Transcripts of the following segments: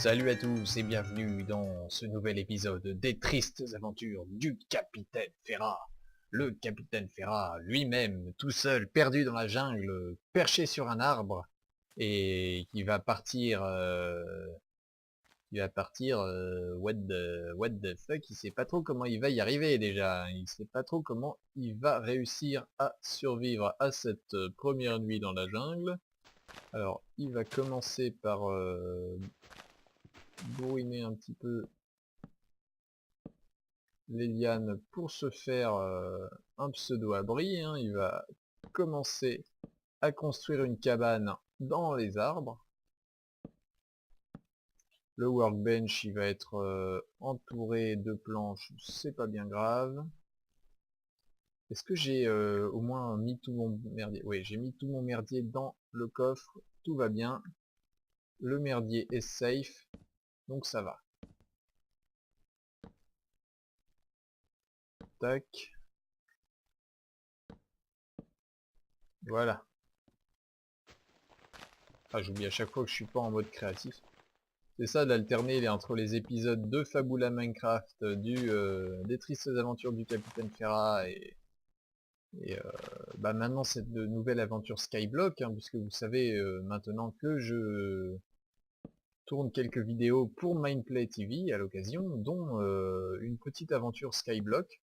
Salut à tous et bienvenue dans ce nouvel épisode des tristes aventures du Capitaine Ferrat. Le Capitaine Ferrat lui-même, tout seul, perdu dans la jungle, perché sur un arbre, et qui va partir, what the fuck, il sait pas trop comment il va y arriver déjà, il sait pas trop comment il va réussir à survivre à cette première nuit dans la jungle. Alors, il va commencer par bourriner un petit peu les lianes pour se faire un pseudo-abri, hein. Il va commencer à construire une cabane dans les arbres. Le workbench, il va être entouré de planches, c'est pas bien grave. Est-ce que j'ai au moins mis tout mon merdier? Oui, j'ai mis tout mon merdier dans le coffre, tout va bien. Le merdier est safe, donc ça va. Tac. Voilà. Ah, j'oublie à chaque fois que je suis pas en mode créatif. C'est ça d'alterner entre les épisodes de Fabula Minecraft, des tristes aventures du Capitaine Ferrat et bah maintenant cette nouvelle aventure Skyblock, hein, puisque vous savez maintenant que je tourne quelques vidéos pour Mindplay TV à l'occasion, dont une petite aventure Skyblock.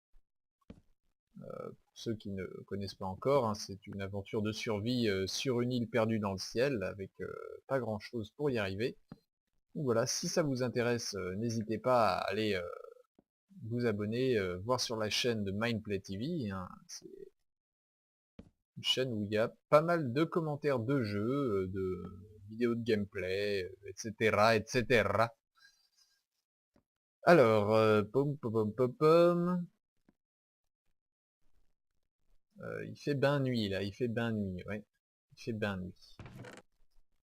Pour ceux qui ne connaissent pas encore, hein, c'est une aventure de survie sur une île perdue dans le ciel, avec pas grand chose pour y arriver. Donc voilà, si ça vous intéresse, n'hésitez pas à aller vous abonner, voir sur la chaîne de Mindplay TV, hein. C'est une chaîne où il y a pas mal de commentaires de jeux, de vidéos de gameplay, etc., etc. Alors, pom pom pom pom pom. Il fait ben nuit là, il fait ben nuit, ouais. Il fait ben nuit.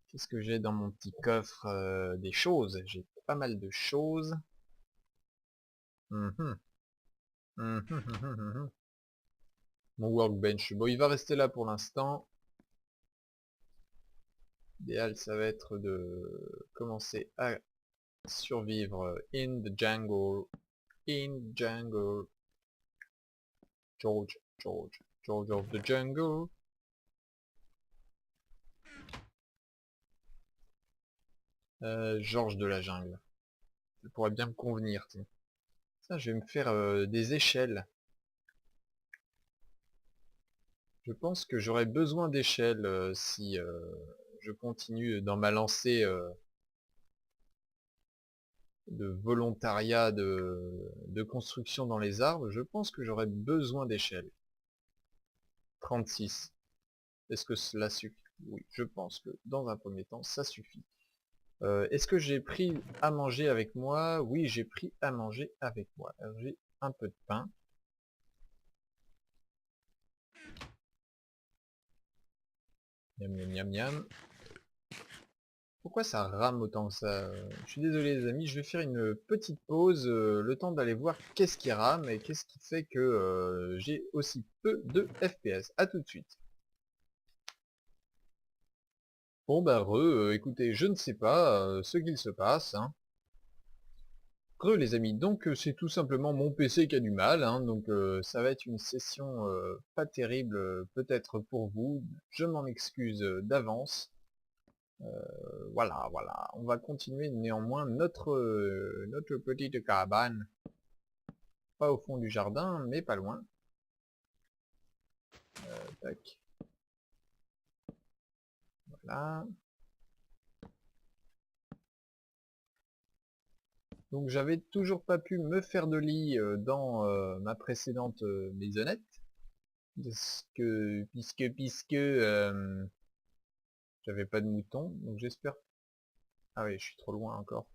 Qu'est-ce que j'ai dans mon petit coffre? Des choses, j'ai pas mal de choses. Mhm. Mhm, mhm, mhm. Mon workbench, bon il va rester là pour l'instant. L'idéal ça va être de commencer à survivre in the jungle. George, George, George of the jungle. Georges de la jungle. Ça pourrait bien me convenir, tiens. Ça, je vais me faire des échelles. Je pense que j'aurais besoin d'échelles si je continue dans ma lancée de volontariat de construction dans les arbres. Je pense que j'aurais besoin d'échelles. 36. Est-ce que cela suffit? Oui, je pense que dans un premier temps, ça suffit. Est-ce que j'ai pris à manger avec moi? Oui, j'ai pris à manger avec moi. Alors, j'ai un peu de pain. Miam, miam, miam, miam. Pourquoi ça rame autant que ça? Je suis désolé les amis, je vais faire une petite pause, le temps d'aller voir qu'est-ce qui rame et qu'est-ce qui fait que j'ai aussi peu de FPS. A tout de suite. Bon bah écoutez, je ne sais pas ce qu'il se passe, hein. Les amis, donc c'est tout simplement mon PC qui a du mal, hein, donc ça va être une session pas terrible peut-être pour vous, je m'en excuse d'avance. Voilà, voilà, on va continuer néanmoins notre petite cabane, pas au fond du jardin, mais pas loin. Tac, voilà. Donc j'avais toujours pas pu me faire de lit dans ma précédente maisonnette, puisque j'avais pas de mouton, donc j'espère... Ah oui, je suis trop loin encore.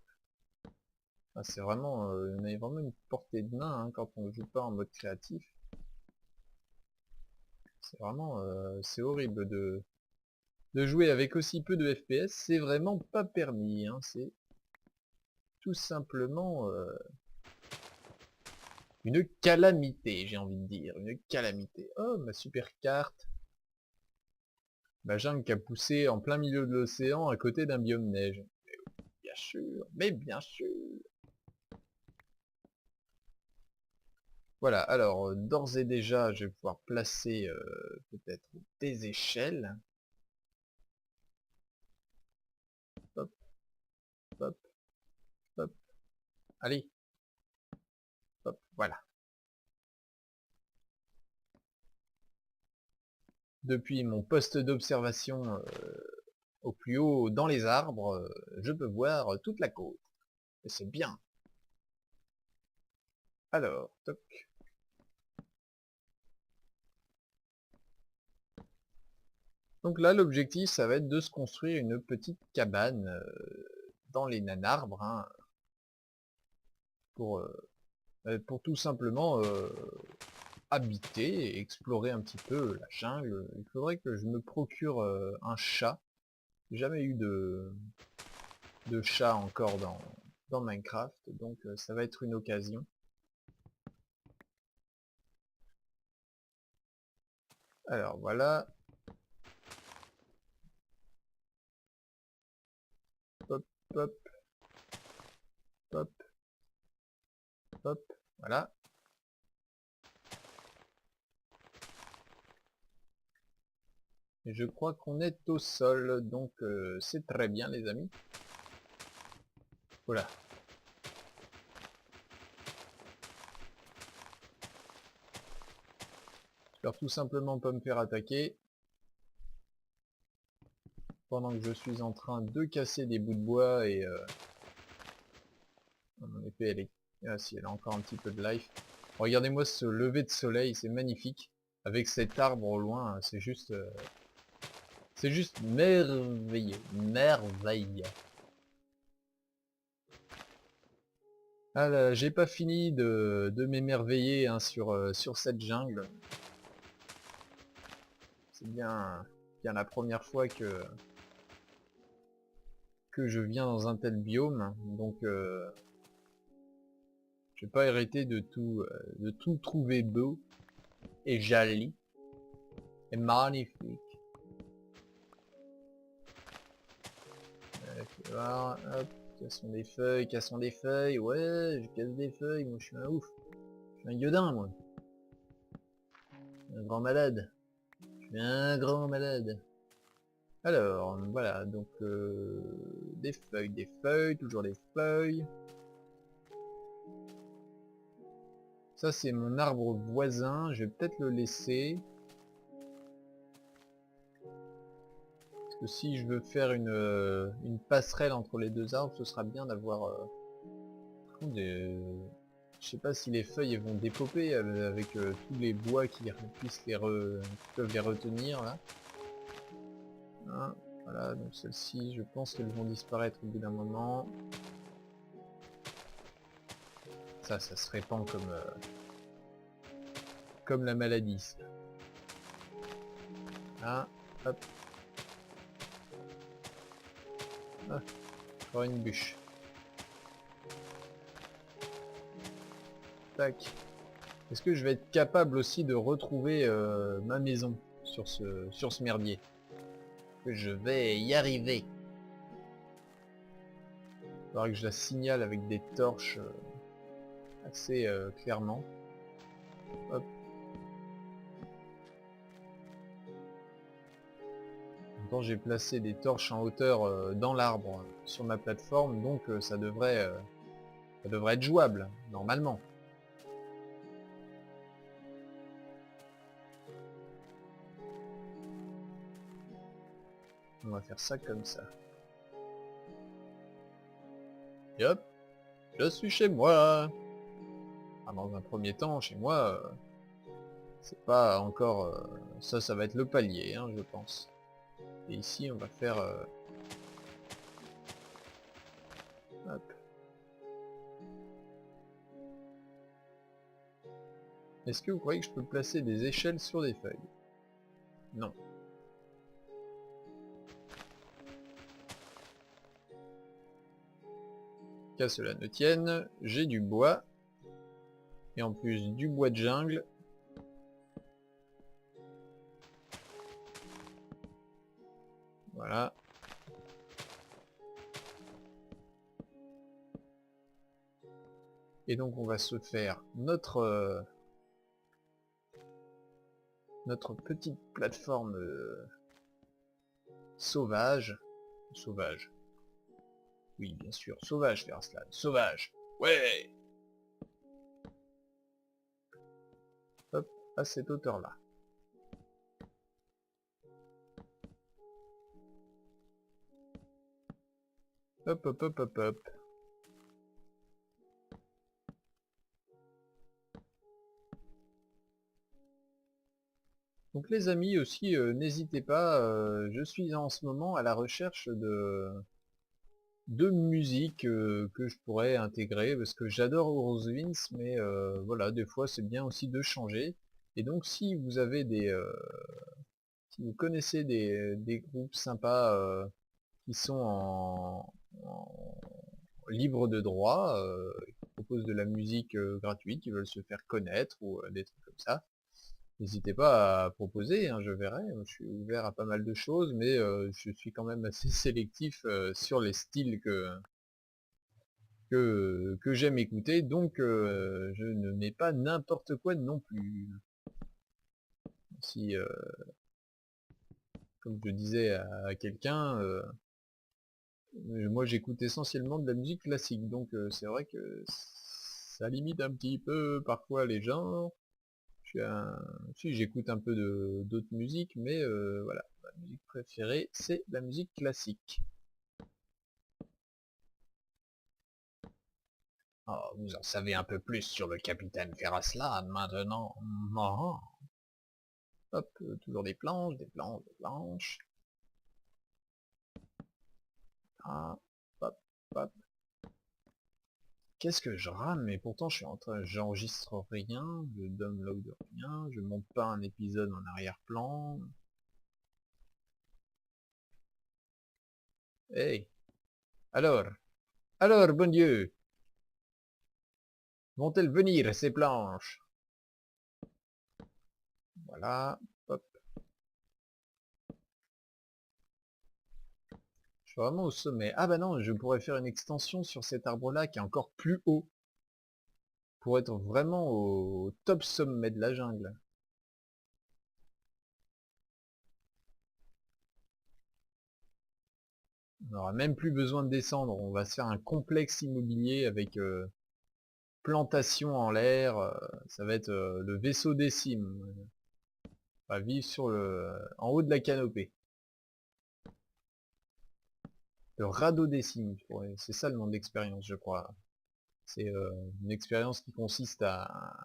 Ah, c'est vraiment, on a vraiment une portée de main hein, quand on joue pas en mode créatif. C'est vraiment, c'est horrible de jouer avec aussi peu de FPS, c'est vraiment pas permis, hein, c'est tout simplement une calamité, j'ai envie de dire, une calamité. Oh, ma super carte. Ma jungle qui a poussé en plein milieu de l'océan à côté d'un biome neige. Il bien sûr, mais bien sûr. Voilà, alors d'ores et déjà, je vais pouvoir placer peut-être des échelles. Hop, hop, hop. Allez, hop, voilà. Depuis mon poste d'observation au plus haut dans les arbres, je peux voir toute la côte. Et c'est bien. Alors, toc. Donc là, l'objectif, ça va être de se construire une petite cabane dans les nanarbres, hein, pour tout simplement habiter et explorer un petit peu la jungle. Il faudrait que je me procure un chat. J'ai jamais eu de chat encore dans Minecraft, donc ça va être une occasion. Alors voilà, hop, hop, hop, hop, voilà. Et je crois qu'on est au sol, donc c'est très bien les amis. Voilà. J'espère tout simplement pas me faire attaquer. Pendant que je suis en train de casser des bouts de bois et... mon épée elle est... Ah si, elle a encore un petit peu de life. Regardez-moi ce lever de soleil, c'est magnifique. Avec cet arbre au loin, c'est juste... c'est juste merveilleux. Merveille. Ah là, j'ai pas fini de m'émerveiller hein, sur cette jungle. C'est bien la première fois que je viens dans un tel biome. Donc je vais pas arrêter de tout trouver beau et joli et magnifique. Voilà, hop, cassons des feuilles, ouais, je casse des feuilles, moi je suis un ouf. Je suis un gueudin moi. Un grand malade. Je suis un grand malade. Alors, voilà, donc des feuilles, toujours des feuilles. Ça c'est mon arbre voisin, je vais peut-être le laisser. Parce que si je veux faire une passerelle entre les deux arbres, ce sera bien d'avoir des... Je sais pas si les feuilles elles vont dépoper avec tous les bois qui peuvent les retenir là. Hein, voilà, donc celles-ci, je pense qu'elles vont disparaître au bout d'un moment. Ça se répand comme la maladie. Ça. Hein, hop. Ah, encore une bûche. Tac. Est-ce que je vais être capable aussi de retrouver ma maison sur ce merdier? Que je vais y arriver. Il faudra que je la signale avec des torches assez clairement. Hop. Maintenant j'ai placé des torches en hauteur dans l'arbre sur ma plateforme, donc ça devrait être jouable, normalement. On va faire ça comme ça. Et hop, je suis chez moi. Ah, dans un premier temps, chez moi, c'est pas encore... ça va être le palier, hein, je pense. Et ici, on va faire... hop. Est-ce que vous croyez que je peux placer des échelles sur des feuilles? Non. Qu'à cela ne tienne, j'ai du bois. Et en plus du bois de jungle. Voilà. Et donc on va se faire notre petite plateforme sauvage. Sauvage. Oui, bien sûr. Sauvage, Feraslan. Sauvage. Ouais. Hop, à cette hauteur-là. Hop, hop, hop, hop, hop. Donc les amis aussi, n'hésitez pas, je suis en ce moment à la recherche de musique que je pourrais intégrer, parce que j'adore Eurowings, mais voilà, des fois c'est bien aussi de changer. Et donc si vous avez si vous connaissez des groupes sympas qui sont en libre de droit, qui proposent de la musique gratuite, qui veulent se faire connaître ou des trucs comme ça, n'hésitez pas à proposer, hein, je verrai. Je suis ouvert à pas mal de choses, mais je suis quand même assez sélectif sur les styles que j'aime écouter, donc je ne mets pas n'importe quoi non plus. Si, comme je disais à quelqu'un, moi j'écoute essentiellement de la musique classique, donc c'est vrai que ça limite un petit peu parfois les gens. Si j'écoute un peu d'autres musiques, mais voilà, ma musique préférée c'est la musique classique. Oh, vous en savez un peu plus sur le capitaine Feraslan maintenant. Ah, hop, toujours des planches, des planches, des planches. Ah, hop, hop. Qu'est-ce que je rame? Mais pourtant je suis en train, j'enregistre rien, je download rien, je monte pas un épisode en arrière-plan. Hey, alors, alors, bon Dieu, vont-elles venir ces planches? Voilà, hop. Je suis vraiment au sommet. Ah bah non, je pourrais faire une extension sur cet arbre-là qui est encore plus haut, pour être vraiment au top sommet de la jungle. On n'aura même plus besoin de descendre, on va se faire un complexe immobilier avec plantation en l'air, ça va être le vaisseau des cimes. On va vivre en haut de la canopée. Le radeau des cimes, c'est ça le nom d'expérience je crois. C'est une expérience qui consiste à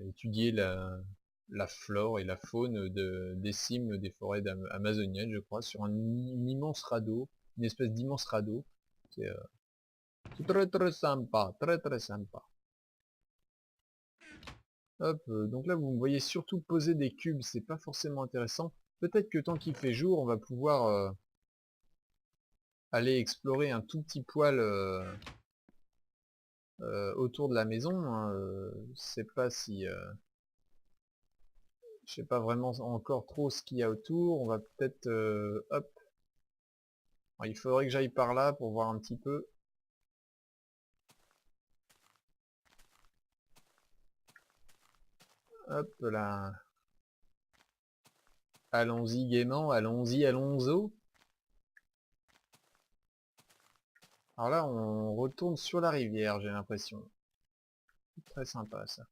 étudier la flore et la faune des cimes des forêts amazoniennes, je crois, sur une immense radeau, une espèce d'immense radeau. C'est très très sympa, très très sympa. Hop, donc là vous me voyez surtout poser des cubes, c'est pas forcément intéressant. Peut-être que tant qu'il fait jour, on va pouvoir aller explorer un tout petit poil autour de la maison, hein, je sais pas si... je sais pas vraiment encore trop ce qu'il y a autour, on va peut-être... hop. Alors, il faudrait que j'aille par là pour voir un petit peu. Hop là. Allons-y gaiement, allons-y, allons-y. Alors là, on retourne sur la rivière, j'ai l'impression. Très sympa ça.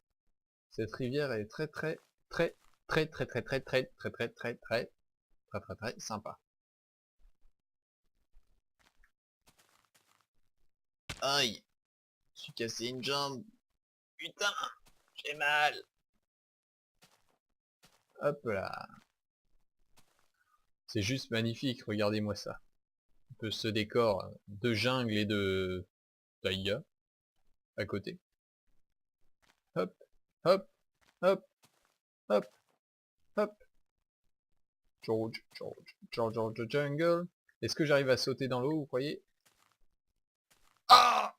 Cette rivière est très très très très très très très très très très très très très très très sympa. Aïe, je suis cassé une jambe. Putain, j'ai mal. Hop là. C'est juste magnifique, regardez-moi ça. Un peu ce décor de jungle et de taïga à côté. Hop, hop, hop, hop, hop. George, George, George, George Jungle. Est-ce que j'arrive à sauter dans l'eau, vous croyez? Ah,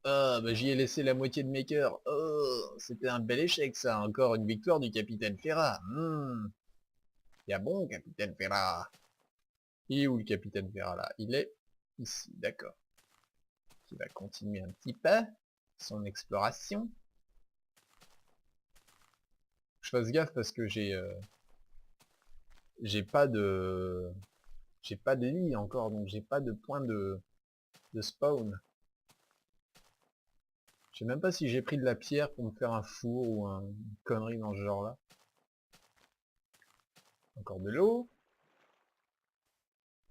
ah, bah j'y ai laissé la moitié de mes cœurs. Oh, c'était un bel échec ça. Encore une victoire du capitaine Ferrat. Il y a bon, capitaine Ferrat. Il est où le capitaine Ferrat là? Il est ici, d'accord. qui va continuer un petit peu son exploration. Je fasse gaffe parce que j'ai pas de lit encore, donc j'ai pas de point de spawn. Je sais même pas si j'ai pris de la pierre pour me faire un four ou une connerie dans ce genre là. Encore de l'eau.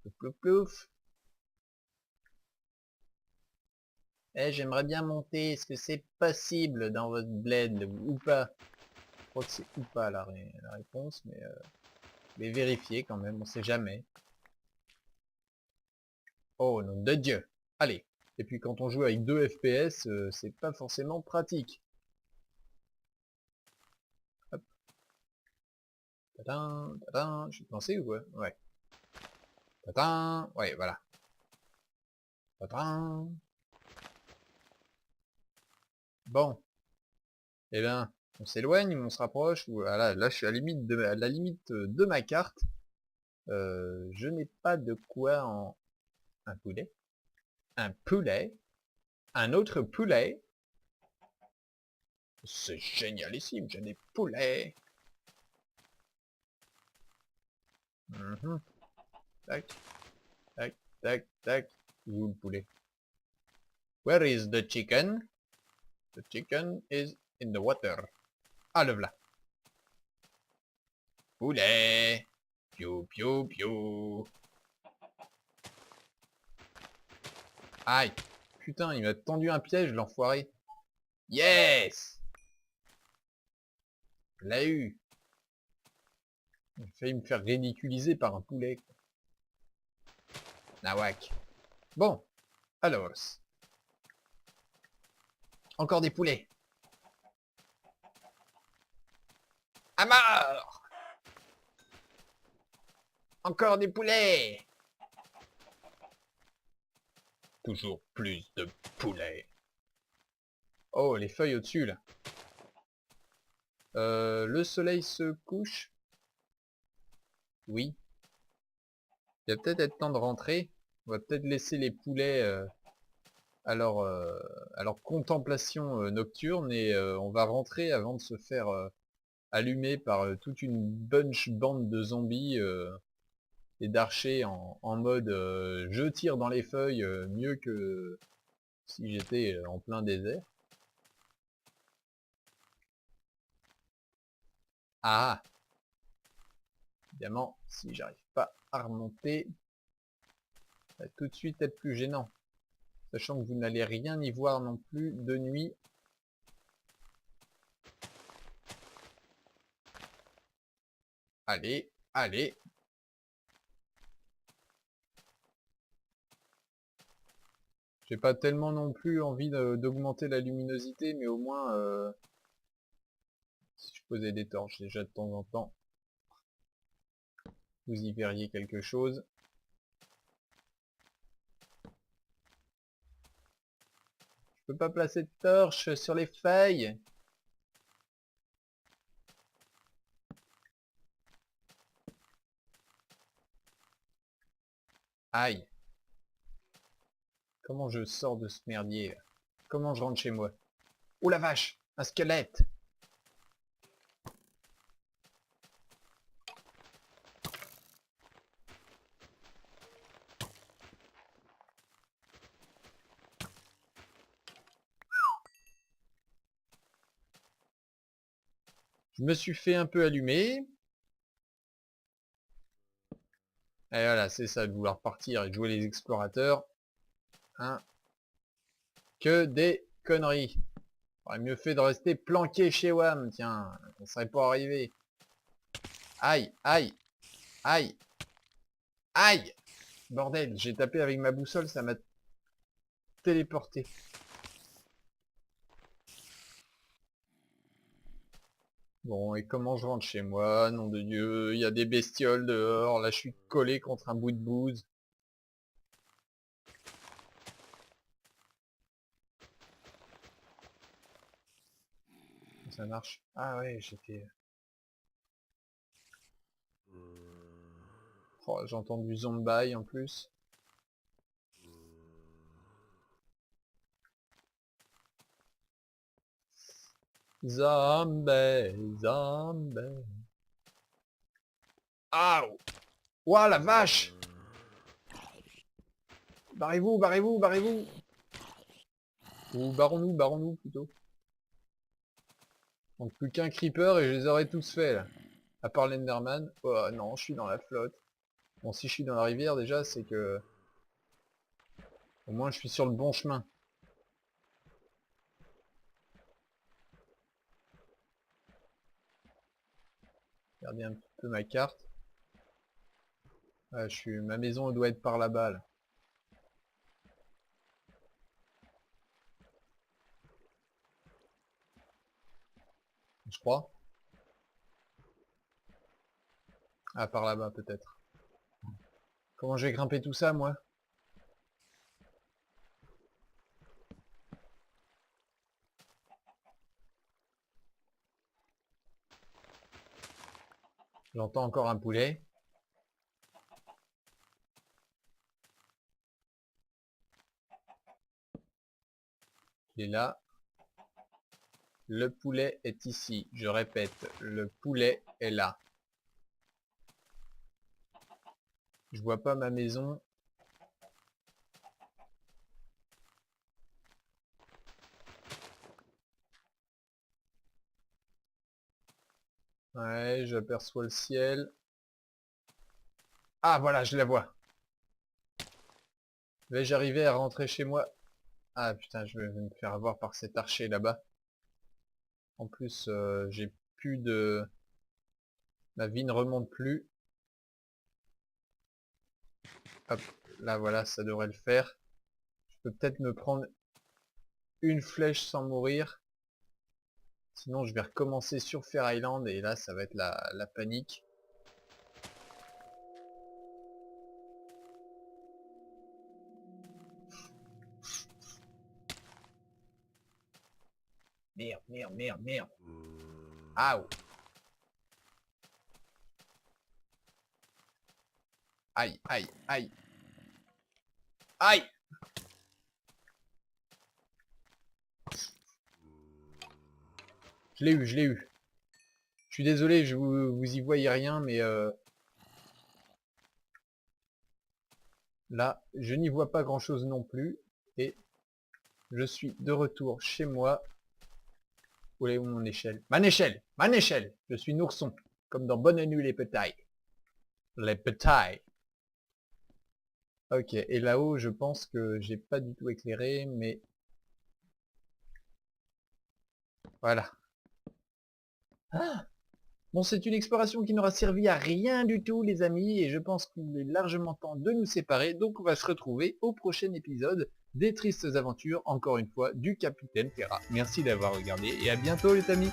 Plouf plouf plouf. Eh, j'aimerais bien monter, est-ce que c'est possible dans votre bled ou pas? Je crois que c'est ou pas la réponse, mais vérifier quand même, on sait jamais. Oh nom de Dieu. Allez. Et puis quand on joue avec 2 FPS, c'est pas forcément pratique. Hop. Tadam, tadam. Je suis lancé ou quoi? Ouais. Tadam. Ouais, voilà. Tadam. Bon. Eh bien, on s'éloigne ou on se rapproche ou voilà, là je suis à la limite de ma carte. Je n'ai pas de quoi en... Un poulet. Un poulet. Un autre poulet. C'est génialissime, j'ai des poulets. Mhm. Tac, tac, tac, tac. Où le poulet? Where is the chicken? The chicken is in the water. Ah, le v'là. Poulet. Piou, piou, piou. Aïe. Putain, il m'a tendu un piège, l'enfoiré. Yes! L'a eu. Il a failli me faire ridiculiser par un poulet. Nawak. Bon. Alors. Encore des poulets. À mort! Encore des poulets! Toujours plus de poulets. Oh, les feuilles au-dessus, là. Le soleil se couche. Oui. Il va peut-être être temps de rentrer. On va peut-être laisser les poulets à leur contemplation nocturne et on va rentrer avant de se faire allumer par toute une bande de zombies et d'archers en mode je tire dans les feuilles mieux que si j'étais en plein désert. Ah! Évidemment, si j'arrive pas à remonter, ça va tout de suite être plus gênant. Sachant que vous n'allez rien y voir non plus de nuit. Allez, allez. J'ai pas tellement non plus envie d'augmenter la luminosité, mais au moins, si je posais des torches déjà de temps en temps, vous y verriez quelque chose. Je peux pas placer de torches sur les feuilles. Aïe. Comment je sors de ce merdier là? Comment je rentre chez moi? Oh la vache! Un squelette! Je me suis fait un peu allumer. Et voilà, c'est ça, de vouloir partir et de jouer les explorateurs. Hein? Que des conneries. Aurait mieux fait de rester planqué chez WAM, tiens, on serait pas arrivé. Aïe, aïe, aïe, aïe! Bordel, j'ai tapé avec ma boussole, ça m'a téléporté. Bon, et comment je rentre chez moi? Nom de Dieu, il y a des bestioles dehors, là je suis collé contre un bout de bouse. Ça marche. Ah ouais, j'étais... Oh, j'ai entendu zombie en plus. Zombie, zombie. Ah! Ouah, la vache! Barrez-vous, barrez-vous, barrez-vous! Ou barrons-nous plutôt. Donc plus qu'un creeper et je les aurais tous faits là. À part l'Enderman. Oh non, je suis dans la flotte. Bon, si je suis dans la rivière déjà, c'est que... Au moins je suis sur le bon chemin. Regardez un petit peu ma carte. Ah, ma maison elle doit être par là-bas là. Je crois. Ah, par là-bas peut-être. Comment je vais grimper tout ça moi? J'entends encore un poulet. Il est là. Le poulet est ici. Je répète, le poulet est là. Je vois pas ma maison. Ouais, j'aperçois le ciel. Ah voilà, je la vois. Vais-je arriver à rentrer chez moi? Ah putain, je vais me faire avoir par cet archer là-bas. En plus, j'ai plus de... Ma vie ne remonte plus. Hop, là voilà, ça devrait le faire. Je peux peut-être me prendre une flèche sans mourir. Sinon, je vais recommencer sur Fair Island et là, ça va être la panique. Merde, merde, merde, merde. Aouh. Aïe, aïe, aïe. Aïe! Je l'ai eu, je l'ai eu. Je suis désolé, vous y voyez rien, mais là, je n'y vois pas grand-chose non plus. Et je suis de retour chez moi. Où est mon échelle? Ma échelle! Ma échelle! Je suis Nourson, comme dans Bonne Nuit les Petits. Les Petits. Ok, et là-haut, je pense que j'ai pas du tout éclairé, mais... Voilà. Ah, bon, c'est une exploration qui n'aura servi à rien du tout, les amis, et je pense qu'il est largement temps de nous séparer, donc on va se retrouver au prochain épisode des tristes aventures, encore une fois, du Capitaine Terra. Merci d'avoir regardé, et à bientôt les amis.